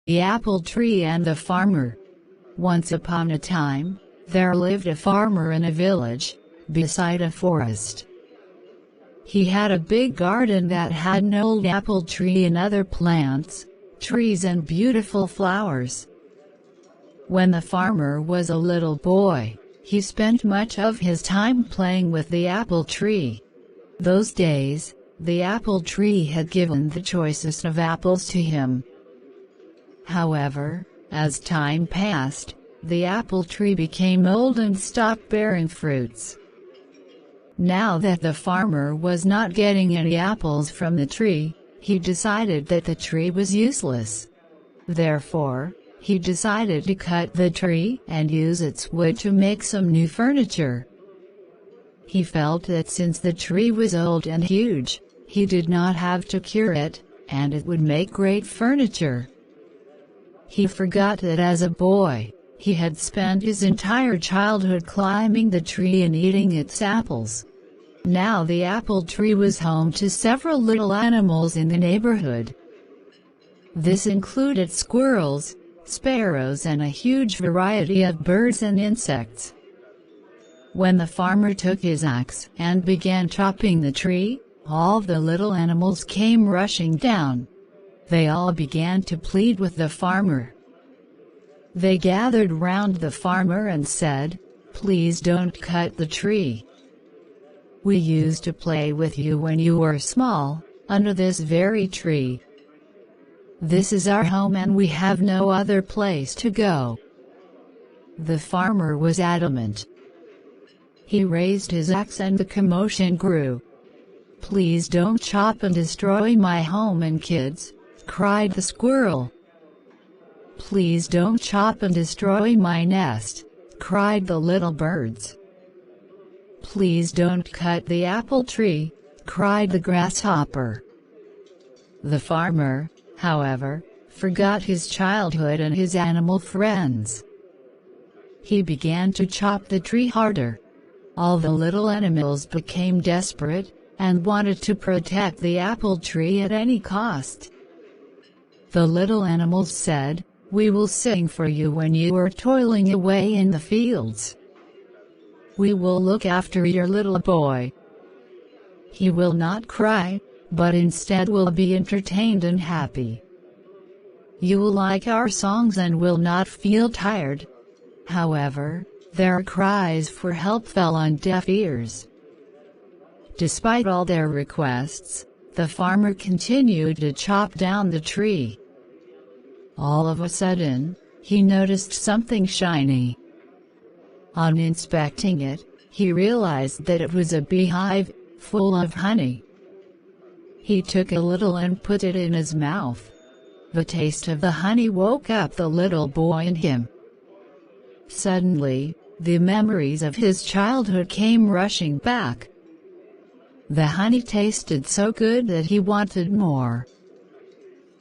The Apple Tree and the Farmer. Once upon a time, there lived a farmer in a village, beside a forest. He had a big garden that had an old apple tree and other plants, trees and beautiful flowers. When the farmer was a little boy, he spent much of his time playing with the apple tree. Those days, the apple tree had given the choicest of apples to him. However, as time passed, the apple tree became old and stopped bearing fruits. Now that the farmer was not getting any apples from the tree, he decided that the tree was useless. Therefore, he decided to cut the tree and use its wood to make some new furniture. He felt that since the tree was old and huge, he did not have to cure it, and it would make great furniture. He forgot that as a boy, he had spent his entire childhood climbing the tree and eating its apples. Now the apple tree was home to several little animals in the neighborhood. This included squirrels, sparrows and a huge variety of birds and insects. When the farmer took his axe and began chopping the tree, all the little animals came rushing down. They all began to plead with the farmer. They gathered round the farmer and said, "Please don't cut the tree. We used to play with you when you were small, under this very tree. This is our home and we have no other place to go." The farmer was adamant. He raised his axe and the commotion grew. "Please don't chop and destroy my home and kids," cried the squirrel. "Please don't chop and destroy my nest," cried the little birds. "Please don't cut the apple tree," cried the grasshopper. The farmer, however, forgot his childhood and his animal friends. He began to chop the tree harder. All the little animals became desperate, and wanted to protect the apple tree at any cost. The little animals said, "We will sing for you when you are toiling away in the fields. We will look after your little boy. He will not cry, but instead will be entertained and happy. You will like our songs and will not feel tired." However, their cries for help fell on deaf ears. Despite all their requests, the farmer continued to chop down the tree. All of a sudden, he noticed something shiny. On inspecting it, he realized that it was a beehive, full of honey. He took a little and put it in his mouth. The taste of the honey woke up the little boy in him. Suddenly, the memories of his childhood came rushing back. The honey tasted so good that he wanted more.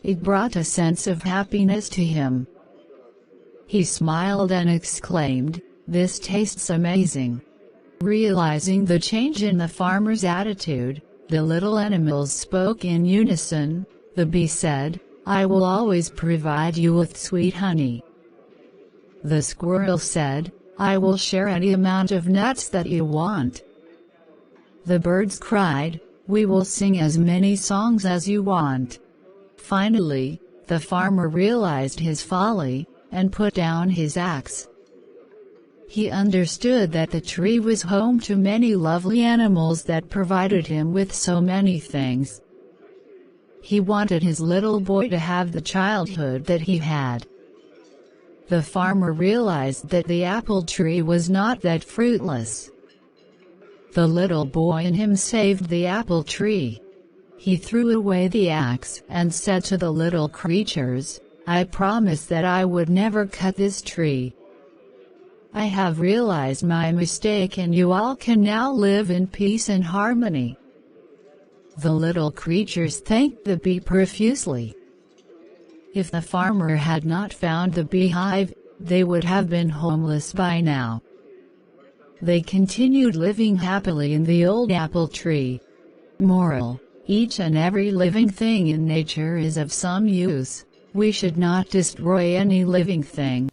It brought a sense of happiness to him. He smiled and exclaimed, "This tastes amazing." Realizing the change in the farmer's attitude, the little animals spoke in unison. The bee said, "I will always provide you with sweet honey." The squirrel said, "I will share any amount of nuts that you want." The birds cried, "We will sing as many songs as you want." Finally, the farmer realized his folly, and put down his axe. He understood that the tree was home to many lovely animals that provided him with so many things. He wanted his little boy to have the childhood that he had. The farmer realized that the apple tree was not that fruitless. The little boy in him saved the apple tree. He threw away the axe and said to the little creatures, "I promised that I would never cut this tree. I have realized my mistake and you all can now live in peace and harmony." The little creatures thanked the bee profusely. If the farmer had not found the beehive, they would have been homeless by now. They continued living happily in the old apple tree. Moral: each and every living thing in nature is of some use, We should not destroy any living thing.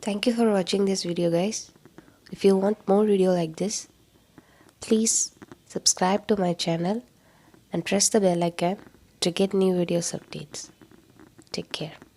Thank you for watching this video, guys. If you want more video like this, please subscribe to my channel and press the bell icon to get new videos updates. Take care.